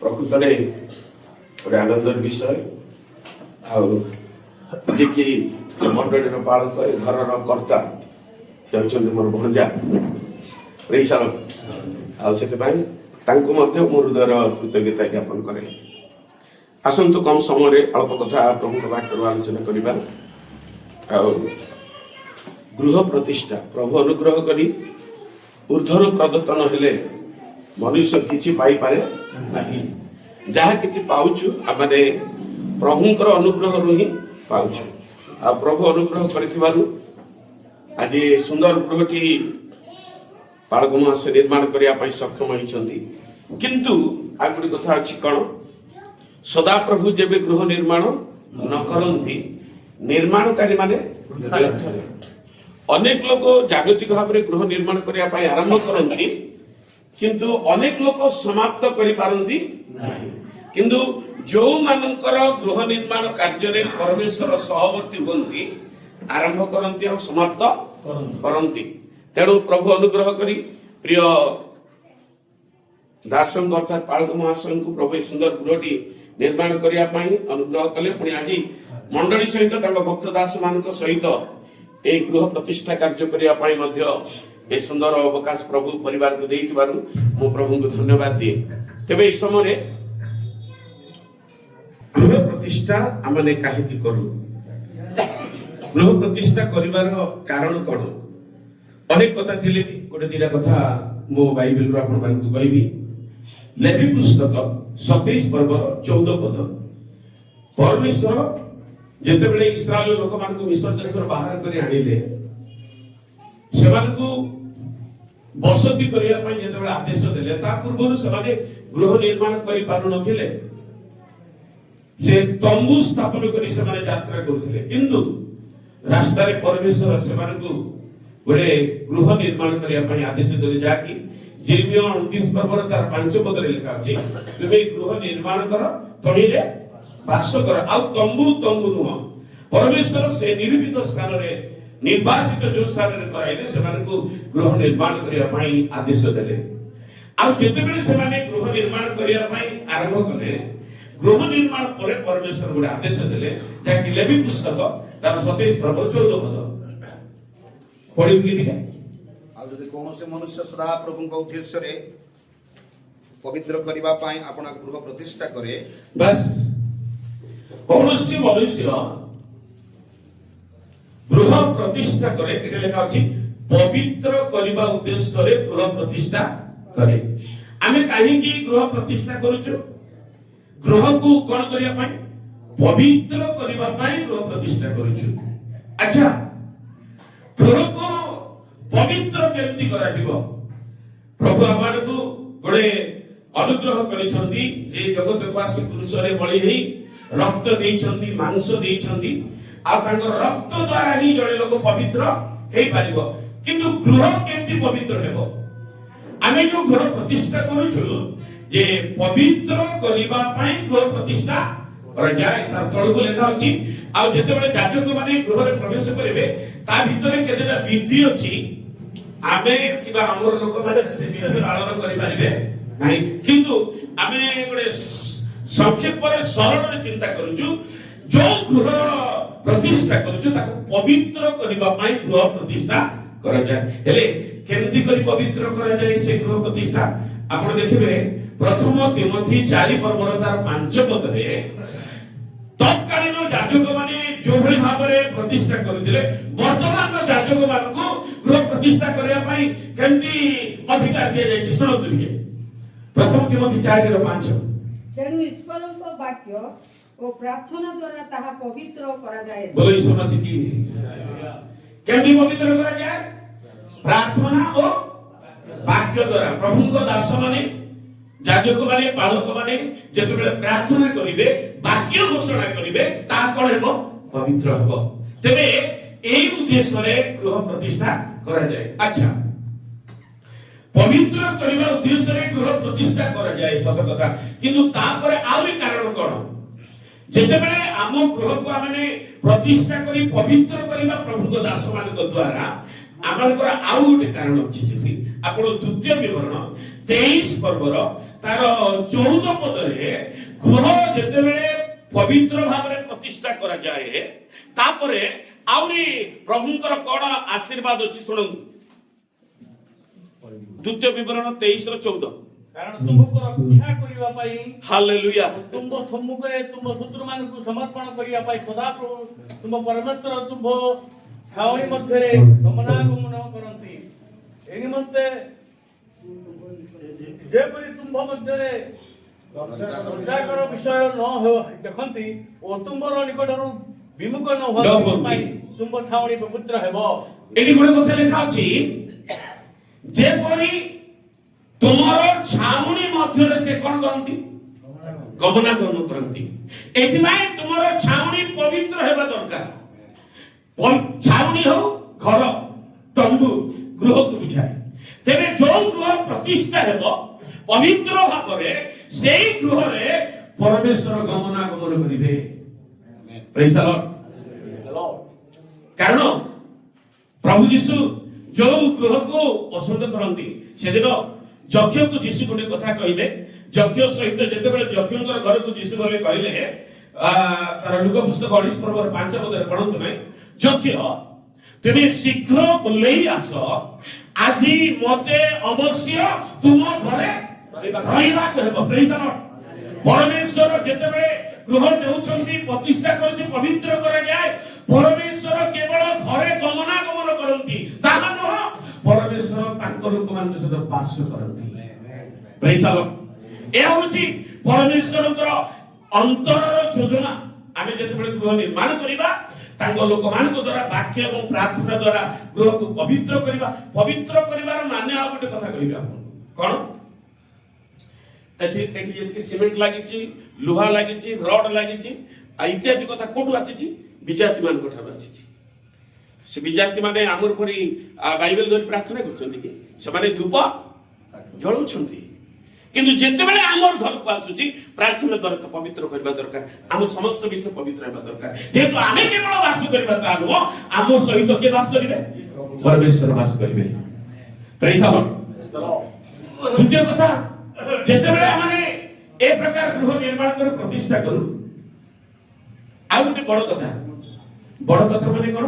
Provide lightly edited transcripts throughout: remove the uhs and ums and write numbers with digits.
ପ୍ରକୃତରେ ଗୋଟେ ଆନନ୍ଦର ବିଷୟ। ଆଉ ଯିଏକି ମଣ୍ଡଳୀର ପାଳକ, ଏ ଘରର କର୍ତ୍ତା, ସେ ହେଉଛନ୍ତି ମୋର ଭଣଜା ପ୍ରେଇସାର। ଆଉ ସେଥିପାଇଁ ତାଙ୍କୁ ମଧ୍ୟ ମୋ ହୃଦୟର କୃତଜ୍ଞତା ଜ୍ଞାପନ କରେ। ଆସନ୍ତୁ କମ୍ ସମୟରେ ଅଳ୍ପ କଥା ପ୍ରଭୁଙ୍କ ବାକ୍ୟରୁ ଆଲୋଚନା କରିବା। ଆଉ ଗୃହ ପ୍ରତିଷ୍ଠା, ପ୍ରଭୁ ଅନୁଗ୍ରହ କରି ଊର୍ଦ୍ଧ୍ୱରୁ ପ୍ରଦତ୍ତ ନହେଲେ ମନୁଷ୍ୟ କିଛି ପାଇପାରେ ନାହିଁ। ଯାହା କିଛି ପାଉଛୁ ଆମେ ପ୍ରଭୁଙ୍କର ଅନୁଗ୍ରହରୁ ହିଁ ପାଉଛୁ। ଆଉ ପ୍ରଭୁ ଅନୁଗ୍ରହ କରିଥିବାରୁ ଆଜି ସୁନ୍ଦର ଗୃହଟି ପାଳକ ମହାଶୟ ନିର୍ମାଣ କରିବା ପାଇଁ ସକ୍ଷମ ହୋଇଛନ୍ତି। କିନ୍ତୁ ଆଉ ଗୋଟେ କଥା ଅଛି, କ'ଣ? ସଦାପ୍ରଭୁ ଯେବେ ଗୃହ ନିର୍ମାଣ ନ କରନ୍ତି, ନିର୍ମାଣକାରୀ ମାନେ ବ୍ୟର୍ଥରେ। ଅନେକ ଲୋକ ଜାଗତିକ ଭାବରେ ଗୃହ ନିର୍ମାଣ କରିବା ପାଇଁ ଆରମ୍ଭ କରନ୍ତି, କିନ୍ତୁ ଅନେକ ଲୋକ ସମାପ୍ତ କରିପାରନ୍ତି ନାହିଁ। କିନ୍ତୁ ଯୋଉମାନଙ୍କର ଗୃହ ନିର୍ମାଣ କାର୍ଯ୍ୟରେ ପରମେଶ୍ୱର ସହବର୍ତ୍ତୀ ହୁଅନ୍ତି, ଆରମ୍ଭ କରନ୍ତି ଆଉ ସମାପ୍ତ କରନ୍ତି। ତେଣୁ ପ୍ରଭୁ ଅନୁଗ୍ରହ କରି ପ୍ରିୟ ଦାସଙ୍କ ଅର୍ଥାତ୍ ପାଳକ ମହାଶୟଙ୍କୁ ପ୍ରଭୁ ଏ ସୁନ୍ଦର ଗୃହଟି ନିର୍ମାଣ କରିବା ପାଇଁ ଅନୁଗ୍ରହ କଲେ। ପୁଣି ଆଜି ମଣ୍ଡଳୀ ସହିତ ତାଙ୍କ ଭକ୍ତ ଦାସ ମାନଙ୍କ ସହିତ এই ଗୃହ ପ୍ରତିଷ୍ଠା କାର୍ଯ୍ୟ କରିବା ପାଇଁ ମଧ୍ୟ ଏ ସୁନ୍ଦର ଅବକାଶ ପ୍ରଭୁ ପରିବାରକୁ ଦେଇଥିବାରୁ ମୁଁ ପ୍ରଭୁଙ୍କୁ ଧନ୍ୟବାଦ ଦିଏ। ତେବେ ଏହି ସମୟରେ ଗୃହ ପ୍ରତିଷ୍ଠା ଆମେ କାହିଁକି କରୁ? ଗୃହ ପ୍ରତିଷ୍ଠା କରିବାର କାରଣ କ'ଣ? ଅନେକ କଥା ଥିଲେ, ଗୋଟେ ଦିଟା କଥା ମୋ ବାଇବେଲରୁ ଆପଣମାନଙ୍କୁ କହିବି। ଲେବୀ ପୁସ୍ତକ 27 ପର୍ବ 14 ପଦ। ପରମେଶ୍ୱର ଯେତେବେଳେ ଇସ୍ରାଏଲ ଲୋକମାନଙ୍କୁ ମିଶ୍ର ଦେଶରୁ ବାହାର କରି ଆଣିଲେ, ସେମାନଙ୍କୁ ବସତି କରିବା ପାଇଁ ଯେତେବେଳେ ଆଦେଶ ଦେଲେ, ତା ପୂର୍ବରୁ ସେମାନେ ଗୃହ ନିର୍ମାଣ କରିପାରୁନଥିଲେ। ସେ ତମ୍ବୁ ସ୍ଥାପନ କରି ସେମାନେ ଯାତ୍ରା କରୁଥିଲେ। କିନ୍ତୁ ରାସ୍ତାରେ ପରମେଶ୍ୱର ସେମାନଙ୍କୁ ଗୋଟେ ଗୃହ ନିର୍ମାଣ କରିବା ପାଇଁ ଆଦେଶ ଦେଲେ, ଯାହାକି ଯେରେମିୟା 29 ପର୍ବର ତାର 5 ପଦରେ ଲେଖା ଅଛି, ତୁମେ ଗୃହ ନିର୍ମାଣ କର, ତହିଁରେ ବାସ କର। ଆଉ ତମ୍ବୁ ନୁହଁ, ପରମେଶ୍ୱର ସେ ନିରୂପିତ ସ୍ଥାନରେ, ନିର୍ବାସିତ ଯୋଉ ସ୍ଥାନରେ କରାଇଲେ, ସେମାନଙ୍କୁ ଗୃହ ନିର୍ମାଣ କରିବା ପାଇଁ ଆଦେଶ ଦେଲେ। ଆଉ ଯେତେବେଳେ ସେମାନେ ଗୃହ ନିର୍ମାଣ କରିବା ପାଇଁ ଆରମ୍ଭ କଲେ, ଗୃହ ନିର୍ମାଣ ପରେ ପରମେଶ୍ୱର ଗୋଟେ ଆଦେଶ ଦେଲେ, ଯାହାକି ଲେବୀ ପୁସ୍ତକ ତାର 27 ପର୍ବ 14 ପଦ। ପଢିବୁ କି ଟିକେ? ଆଉ ଯଦି କୌଣସି ମନୁଷ୍ୟ ସଦା ପ୍ରଭୁଙ୍କ ଉଦ୍ଦେଶ୍ୟରେ ପବିତ୍ର କରିବା ପାଇଁ ଆପଣା ଗୃହ ପ୍ରତିଷ୍ଠା କରେ, ବାସ୍, କୌଣସି ମନୁଷ୍ୟ ଗୃହ ପ୍ରତିଷ୍ଠା କରେ, ଏଠି ଲେଖା ଅଛି ପବିତ୍ର କରିବା ଉଦ୍ଦେଶ୍ୟରେ ଗୃହ ପ୍ରତିଷ୍ଠା କରେ। ଆମେ କାହିଁକି ଗୃହ ପ୍ରତିଷ୍ଠା କରୁଛୁ? ଗୃହକୁ କ'ଣ କରିବା ପାଇଁ? ପବିତ୍ର କରିବା ପାଇଁ ଗୃହ ପ୍ରତିଷ୍ଠା କରୁଛୁ। ଆଚ୍ଛା, ଗୃହକୁ ପବିତ୍ର କେମିତି କରାଯିବ? ପ୍ରଭୁ ଆମମାନଙ୍କୁ ଗୋଟେ ଅନୁଗ୍ରହ କରିଛନ୍ତି ଯେ ଜଗତକୁ ଆସି ପୁରୁଷରେ ବଳି ହେଇ ରକ୍ତ ଦେଇଛନ୍ତି, ମାଂସ ଦେଇଛନ୍ତି, ଆଉ ତାଙ୍କର ରକ୍ତ ଦ୍ୱାରା ହିଁ ଜଣେ ଲୋକ ପବିତ୍ର ହେଇପାରିବ। କିନ୍ତୁ ଗୃହ କେମିତି ପବିତ୍ର ହେବ? ଆମେ ଯୋଉ ଗୃହ ପ୍ରତିଷ୍ଠା କରୁଛୁ, ଯେ ପବିତ୍ର କରିବା ପାଇଁ ଗୃହ ପ୍ରତିଷ୍ଠା କରାଯାଏ। ତାର ତଳକୁ ଲେଖା ଅଛି, ଆଉ ଯେତେବେଳେ ଯାଜକ ମାନେ ଗୃହରେ ପ୍ରବେଶ କରିବେ, ତା ଭିତରେ କେତେଟା ବିଧି ଅଛି, ଆମେ କିମ୍ବା ଆମର ଲୋକମାନେ ସେ ବିଧି ପାଳନ କରିପାରିବେ ନାହିଁ। କିନ୍ତୁ ଆମେ ଗୋଟେ ସଂକ୍ଷେପରେ ସରଳରେ ଚିନ୍ତା କରୁଛୁ, ଯୋଉ ଗୃହ ପ୍ରତିଷ୍ଠା କରୁଛୁ ତାକୁ ପବିତ୍ର କରିବା ପାଇଁ ଗୃହ ପ୍ରତିଷ୍ଠା କରାଯାଏ। ହେଲେ କେମିତି କରି ପବିତ୍ର କରାଯାଏ ସେ ଗୃହ ପ୍ରତିଷ୍ଠା? ଆପଣ ଦେଖିବେ ପ୍ରଥମ ତିମୋଥୀ 4 ପର୍ବର ତାର 5 ପଦରେ, ତତ୍କାଳୀନ ଯାଜକ ମାନେ ଯୋଉଭଳି ଭାବରେ ପ୍ରତିଷ୍ଠା କରୁଥିଲେ, ବର୍ତ୍ତମାନର ଯାଜକ ମାନଙ୍କୁ ଗୃହ ପ୍ରତିଷ୍ଠା କରିବା ପାଇଁ କେମିତି ଅଧିକାର ଦିଆଯାଇଛି ଶୁଣନ୍ତୁ ଟିକେ। ପ୍ରଥମ ତିମୋଥୀ 4:5। ତେଣୁ ଈଶ୍ୱରଙ୍କ ବାକ୍ୟ ଓ ପ୍ରାର୍ଥନା ଦ୍ୱାରା ତାହା ପବିତ୍ର କରାଯାଏ। ବୋଲ ଈଶ୍ୱର ମସିହ କି କେମିତି ପବିତ୍ର କରାଯାଏ? ପ୍ରାର୍ଥନା ଓ ବାକ୍ୟ ଦ୍ୱାରା। ପ୍ରଭୁଙ୍କ ଦାସ ମାନେ, ଯାଜକ ମାନେ, ପାଳକ ମାନେ ଯେତେବେଳେ ପ୍ରାର୍ଥନା କରିବେ, ବାକ୍ୟ ଘୋଷଣା କରିବେ, ତାହା କ'ଣ ହେବ? ପବିତ୍ର ହେବ। ତେବେ এই ଉଦ୍ଦେଶ୍ୟରେ ଗୃହ ପ୍ରତିଷ୍ଠା କରାଯାଏ। ଆଚ୍ଛା, ପବିତ୍ର କରିବା ଉଦ୍ଦେଶ୍ୟରେ ଗୃହ ପ୍ରତିଷ୍ଠା କରାଯାଏ ସତ କଥା, କିନ୍ତୁ ତାପରେ ଆହୁରି କାରଣ କ'ଣ? ଯେତେବେଳେ ଆମ ଗୃହକୁ ଆମେ ପ୍ରତିଷ୍ଠା କରି ପବିତ୍ର କରିବା ପ୍ରଭୁଙ୍କ ଦାସମାନଙ୍କ ଦ୍ୱାରା, ଆମଙ୍କର ଆଉ ଗୋଟେ କାରଣ ଅଛି ସେଠି। ଆପଣ ଦ୍ୱିତୀୟ ବିବରଣ 23 ପର୍ବର तार 14 पदरे गृह जेतेबेले पवित्र भाव में प्रतिष्ठा करा जाए तापरे आउरी प्रभुंकर कोन आशीर्वाद अछि सुनंतु द्वितीय विवरण 23:14 कारण तुमको रक्षा करिवा पाई हालेलुया तुम सम्मुखरे तुम शत्रु मानकु समर्पण करिया पाई सदा प्रभु तुम परमेश्वर तुम छावणी मध्यरे गमनागमन करंती ए निमंते जेपरि तुम मध्यरे लज्जाकर विषय न हो देखंती ओ तुमरो निकटरु विमुख न हो पाई तुम छावणी पवित्र हेबो एडी गुडे कथा लेखा अछि जेपरि तुमरो छाउणी मध्यरे से कोन करंती गमनागमन करंती एथिमाय तुमरो छाउणी पवित्र हेबा दरकार छाउणी हो घर तंबू गृह को बुझाए तेरे जो गृह प्रतिष्ठा हेबो पवित्र भाବରେ सेई गृह रे परमेश्वर गमनागमन करिवे प्रेज द लॉर्ड कारण प्रभु यीशु जो गृह को पसंद करंती सेदिन जक्ष को यीशु गोटे कथा कहिले जक्ष सहित जेतेबेले जक्षंकर घर को यीशु गले कहिले तार लुका पुस्तक 19 पर्व 5 पदरे पढंतु नै जक्ष तुमे शीघ्र बोलेई आस आजी मते अवश्य तुम घरे रहिबा कहबो प्रेज द लॉर्ड परमेश्वर जेतेबेले गृह देउछंती प्रतिष्ठा करछि पवित्र करा जाय परमेश्वर केवल घरे गमनागमन करंती ताहा न परमेश्वर तांको लोक मान सहित वास करंती प्रेज द लॉर्ड ए होछि परमेश्वरकर अंतरर योजना आमे जेतेबेले गृह निर्माण करिबा तांको लोक मान को द्वारा वाक्य एवं प्रार्थना द्वारा गृह को पवित्र करिबार माने आ गोटे कथा कहिबा कोन एठी सीमेंट लागिची लुहा लागिची रड लागिची इत्यादि कथा कोठु आसीची विजाति मान कोठार आसीची से विजाति माने आमर परी बाइबल धरि प्रार्थना करछंती कि से माने धूप जळुछंती किंतु जेतेबेले आमर घर को आसुची प्रार्थना द्वारा तो पवित्र करबा दरकार आम समस्त विषय पवित्र हेबा दरकार जेतु आमे केवल वास करबा ता नो आम सहित के वास करिवे परमेश्वर वास करिवे प्रेज द लॉर्ड द्वितीय कथा जेतेबेले माने ए प्रकार गृह निर्माण कर प्रतिष्ठा करू आ गोटे बड़ कथा माने कोन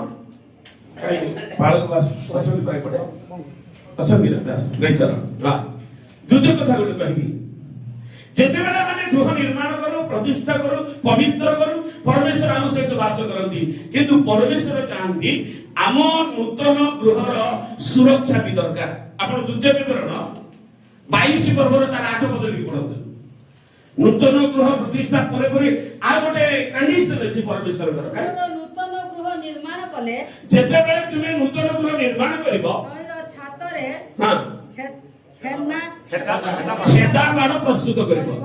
काई बाळक वास पछन पाइ पडे पछन बिना दास गैसर हां द्वितीय कथा गोटे कहबी जेतेबेले माने गृह निर्माण करू प्रतिष्ठा करू पवित्र करू परमेश्वर आम सहित वास करंती किंतु परमेश्वर चाहंती आम नूतन गृहर सुरक्षा भी दरकार आपण द्वितीय विवरण 22 पर्वर तार 8 पद लिखि पढंतु नूतन गृह प्रतिष्ठा परे आ गोटे कंडीशन अछि परमेश्वर दरकार नूतन गृह निर्माण कले जेतेबेले तुमे नूतन गृह निर्माण करिवो तोर छातरे हां छेदा बाण प्रस्तुत करिवो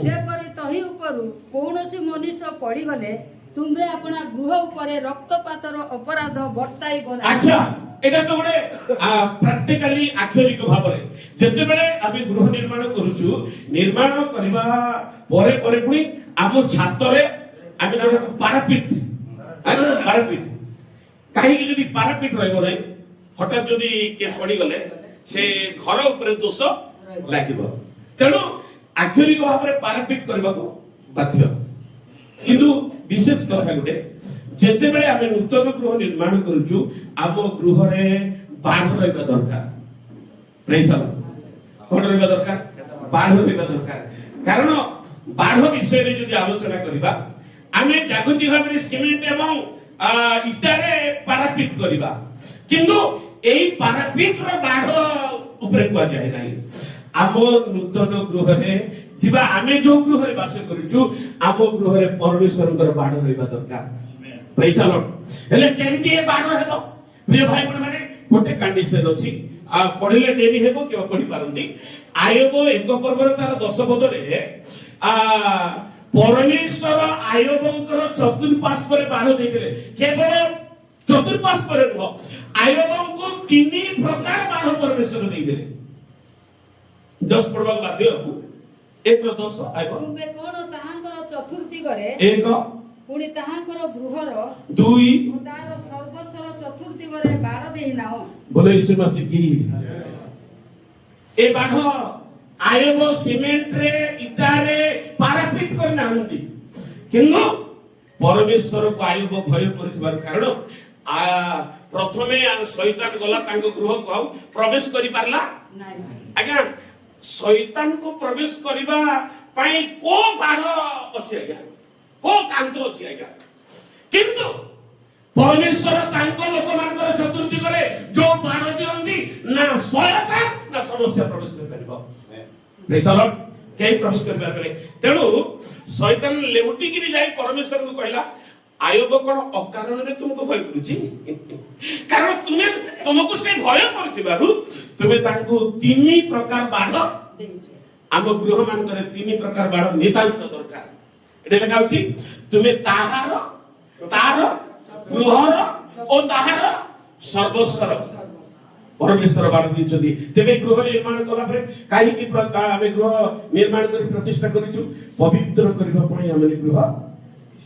जेपरि तही उपरु कोनोसी मनुष्य पड़ी गले तुमे अपना गृह उपरे रक्तपातर अपराध बर्ताइबो ना अच्छा एटा तो गोटे प्रैक्टिकली आक्षरिक भाबरे जेतेबेले आमे गृह निर्माण करूछु निर्माण करबा परे परे पुनी आम छातरे आमे जोटे पारापिट काहे कि यदि पारापिट रहबो नै हठात जदि के पड़ी गले से घर ऊपर दोष लागिबो तेनु आक्षरिक भाबरे पारापिट करबा को बाध्य किंतु विशेष कथा गोटे जेतेबेले आमे नूतन गृह निर्माण करूछु आम गृह रे बाढ़ रहबा दरकार प्रेज द लॉर्ड कोन रहबा दरकार बाढ़ रहबा दरकार कारण बाढ़ विषय रे जदि आलोचना करिबा आमे जागतिक भाबरे सीमेंट एवं इटारे पारापिट करिबा किंतु एई पारापिट रो बाढ़ ऊपर कुआ जाय नाही आम नूतन गृह रे जिबा आमे जो गृह रे वास करूछु आम गृह रे परमेश्वरकर बाढ़ रहबा दरकार प्रेज द लॉर्ड हेले केमती ए बाढ़ हेबो प्रिय भाई बहन माने गोटे कंडीशन अछि आ पढिले डेरी हेबो के पढि पारंती आयोब एक पर्वर तार 10 पदरे परमेश्वर आयोबंकर चतुर्पाश पर बाढ़ देइले केवल चतुर्पाश पर न आयोबंको तीन प्रकार बाढ़ परमेश्वर देइले 10 पढवा बाध्य एक 10 आइबो तुमे कोन ताहांकर चतुर्थी करे एक पुणी ताहांकर गृहर 2 तार सर्वस्वर चतुर्थी करे बाढ़ देहि नाओ बोले यीशु मसीह की ए बाढ़ आयोब सीमेंट रे इटा रे पारापिट कर नाहंती किंतु परमेश्वर को आयोब भय करथिबार कारण प्रथमे शैतान गला तांको गृह को प्रवेश करि पारला ନାଇଁ आज्ञा शैतान को प्रवेश करिबा पाई को बाढ़ अछि आज्ञा को कांत अछि आज्ञा किंतु परमेश्वर तांको लोक मानकर चतुर्थी करे जो बाढ़ दियंती ना सहायता ना समस्या प्रवेश कर परिबो प्रेज द लॉर्ड केही प्रवेश कर पारे तेणु शैतान लेउटी गिरी जाई परमेश्वर को कहला आयोब कोन अकारण रे तुमको भय करूची कारण तुमको से भय करथिबारु तुमे तांको तीन प्रकार बाढ़ ଦେଇଛୁ आम गृह मान करे तीन प्रकार बाढ़ नितांत दरकार एटे लेखा होची तुमे ताहार तार गृहर ओ ताहार सर्वस्वर परमेश्वर बाढ़ दिछथि तेबे गृह निर्माण कला परे काहे कि आमे गृह निर्माण करी प्रतिष्ठा करिछु पवित्र करिबा पई आमे गृह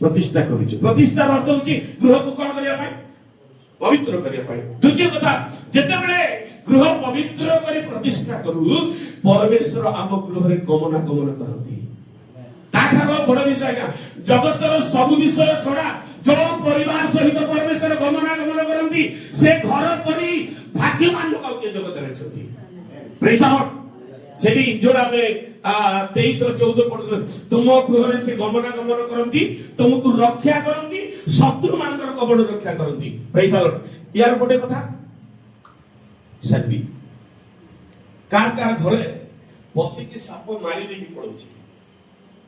प्रतिष्ठा करिछु प्रतिष्ठार अर्थ होची गृह को कोन करिया पई पवित्र करिया पई द्वितीय कथा जेते बेले गृह पवित्र करी प्रतिष्ठा करू परमेश्वर आम गृह रे गमन करती ताठार बड़ विषय का जगतर सब विषय छड़ा जो परिवार सहित परमेश्वर गमन करती से घर परी भाग्यवान लोक के जगत रे छथि प्रेज द लॉर्ड सेठी जोड़ा में 23 और 14 पढ़ तुम गृह रे से गमन करती तुमको रक्षा करती शत्रु मानकर कबड़ रक्षा करती प्रेज द लॉर्ड यार गोटे कथा सभी कार घरे बसी की साप मारी दे की पड़ुची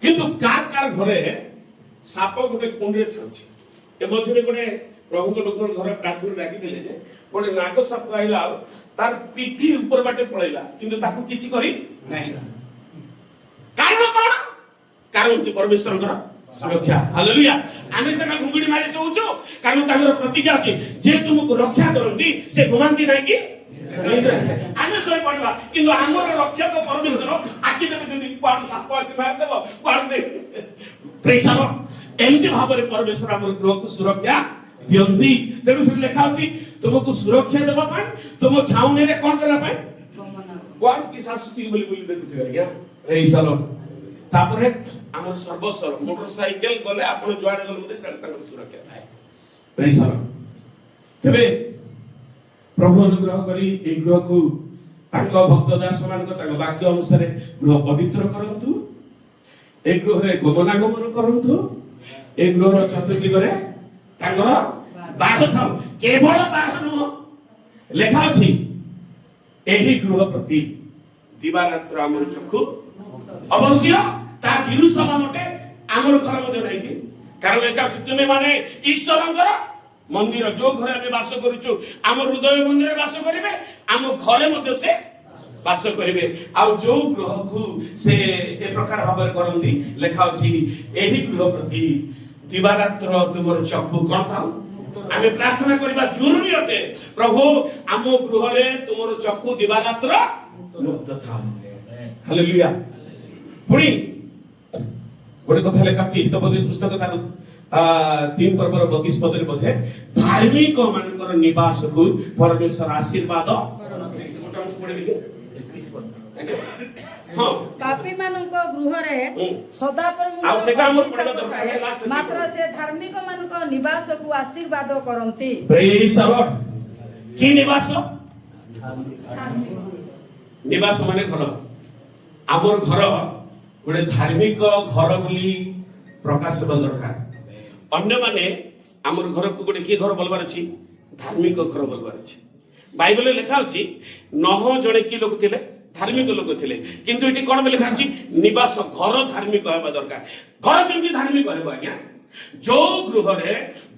किंतु कार घरे साप गोटे कुंडे थाउची ए मझरे गोटे प्रभु को लोक घर प्रार्थना डाकी देले जे गोटे नाग साप आइला तार पिठी ऊपर बाटे पळैला किंतु ताकू किछि करी नाही कारण होची परमेश्वर सुरक्षा हालेलुया आमे सेना घुंगुडी मारी सोउचो कारण तांगर प्रतिज्ञा अछि जे तुमको रक्षा करंती से घुमांती नाही की आमे सोई पड़वा किंतु हमर रक्षक परमेश्वर आकि देबे जदी क्वाड साप आसी मार देबो क्वाड नै प्रेज द लॉर्ड एमति भाबरे परमेश्वर हमर गृह को सुरक्षा दियंती तेनु से लेखा अछि तुमको सुरक्षा देबा पाई तुम छाउने रे कोन करा पाई क्वाड की सासुची बोली बोली देखुथिबे या प्रेज द लॉर्ड तापरे हमर सर्वस्वर मोटरसाइकल गले आपण जुआडे गले मते सेटा तांकर सुरक्षा थाए प्रेज द लॉर्ड तबे प्रभु अनुग्रह करी ए गृह को तांको भक्त दास मान को तांको वाक्य अनुसार गृह पवित्र करंतु ए गृह रे गमनागमन करंतु ए गृह रो चतुर्थी करे तांको बाढ़ थाउ केवल बाढ़ नु लेखा अछि एही गृह प्रति दिवारात्र हमर चक्षु अवश्य ता जेरुसलेम मटे हमर घर मध्ये नै कि कारण लेखा अछि तुमे माने ईश्वरंकर मंदिर जो घर में वास करूछु आम हृदय मंदिर वास करिवे आम घरे मध्ये से वास करिवे आ जो गृह को से ए प्रकार भाव करंती लेखा अछि एही गृह प्रति दिवारात्र तुमर चक्षु कोन थाउ आमे प्रार्थना करिबा जरूरी अटे प्रभु आम गृह रे तुमर चक्षु दिवारात्र मुक्त थाउ हालेलुया पुणी गोटे कथा लेखा कि हितोपदेश पुस्तक तार 3 पर्वर 32 पदरे मध्ये धार्मिक मानकर निवास को परमेश्वर आशीर्वाद पापी मानक गृह रे सदा आ सेटा हमर पढ़बा दरकार है लास्ट मात्र से धार्मिक मानक निवास को आशीर्वाद करंती प्रेज द लॉर्ड की निवास धार्मिक निवास माने घर हमर घर गोटे धार्मिक घर बोली प्रकाश दरकार अन्य माने हमर घर को गोटे की घर बोलबार अछि धार्मिक घर बोलबार अछि बाइबल लिखा अछि नह जणे की लोक थिले धार्मिक लोक थिले किंतु एटी कोन लिखा अछि निवास घर धार्मिक होबा दरकार घर केमति धार्मिक होबा आज्ञा जो गृह रे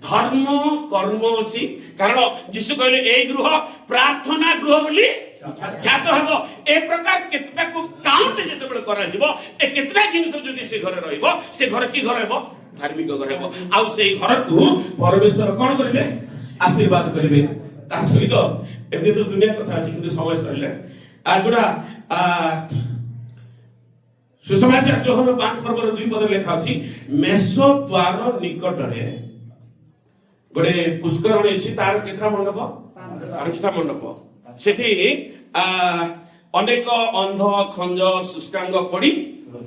धर्म कर्म अछि कारण यीशु कहले ए गृह प्रार्थना गृह बोली ख्यात हबो ए प्रकार केतटा को काउंट जेते बेले करा हिबो ए केतटा जिंस जदी से घर रहइबो से घर की घर हेबो धार्मिक घर हेबो आ से घर को परमेश्वर कोन करबे आशीर्वाद करबे ता सहित एते तो दुनिया कथा अछि किंतु समय सहिले आ जोडा सुसमाचार जोहन 5 पर्वर 2 पद लेखा अछि मेसो द्वार निकट रे गोटे पुष्करणी अछि तार केतरा मंडप 5टा मंडप सेठी ଅନେକ ଅନ୍ଧ ଖଞ୍ଜ ଶୁଷ୍କାଙ୍ଗ ପଡି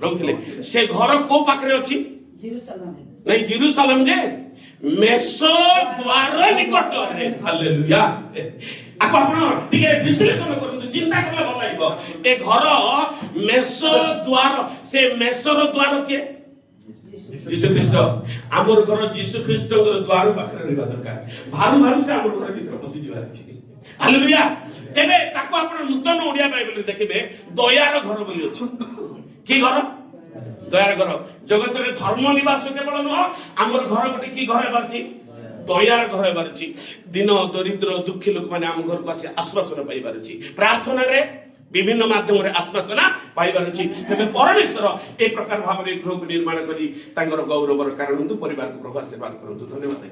ରହୁଥିଲେ। ସେ ଘର କୋ ପାଖରେ ଅଛି? ଜେରୁସାଲେମ। ନାଇଁ ଜେରୁସାଲେମ ଯେ ମେସୋ ଦ୍ୱାର ନିକଟରେ। ହାଲେଲୁୟା। ଆପଣ ଟିକେ ବିଶ୍ଳେଷଣ କରନ୍ତୁ, ଚିନ୍ତା କଲେ ଭଲ ଲାଗିବ। ଏ ଘର ମେସୋ ଦ୍ୱାର, ସେ ମେସୋର ଦ୍ୱାର କିଏ? ଯୀଶୁ ଖ୍ରୀଷ୍ଟ। ଆମର ଘର ଯୀଶୁ ଖ୍ରୀଷ୍ଟଙ୍କର ଦ୍ୱାର ପାଖରେ ରହିବା ଦରକାର। ଭାରୁ ଭାରୁ ସେ ଆମର ଘର ଭିତରେ ପଶି ଯିବାର ଅଛି। ହାଲେଲୁୟା। ତେବେ ତାକୁ ଆପଣ ନୂତନ ଓଡିଆ ବାଇବେଲରେ ଦେଖିବେ ଦୟାର ଘର ବୋଲି ଅଛି। କି ଘର? ଦୟାର ଘର। ଜଗତରେ ଧର୍ମ ନିବାସ କେବଳ ନୁହଁ, ଆମର ଘର ଗୋଟେ କି ଘର ହେବାରଛି? ଦୟାର ଘର ହେବାରଛି। ଦିନ ଦରିଦ୍ର ଦୁଃଖୀ ଲୋକମାନେ ଆମ ଘରକୁ ଆସି ଆଶ୍ୱାସନା ପାଇପାରୁଛି। ପ୍ରାର୍ଥନାରେ ବିଭିନ୍ନ ମାଧ୍ୟମରେ ଆଶ୍ୱାସନା ପାଇପାରୁଛି। ତେବେ ପରମେଶ୍ୱର ଏ ପ୍ରକାର ଭାବରେ ଗୃହକୁ ନିର୍ମାଣ କରି ତାଙ୍କର ଗୌରବର କାରଣ ହୁଅନ୍ତୁ। ପରିବାରକୁ ପ୍ରଭୁ ଆଶୀର୍ବାଦ କରନ୍ତୁ। ଧନ୍ୟବାଦ।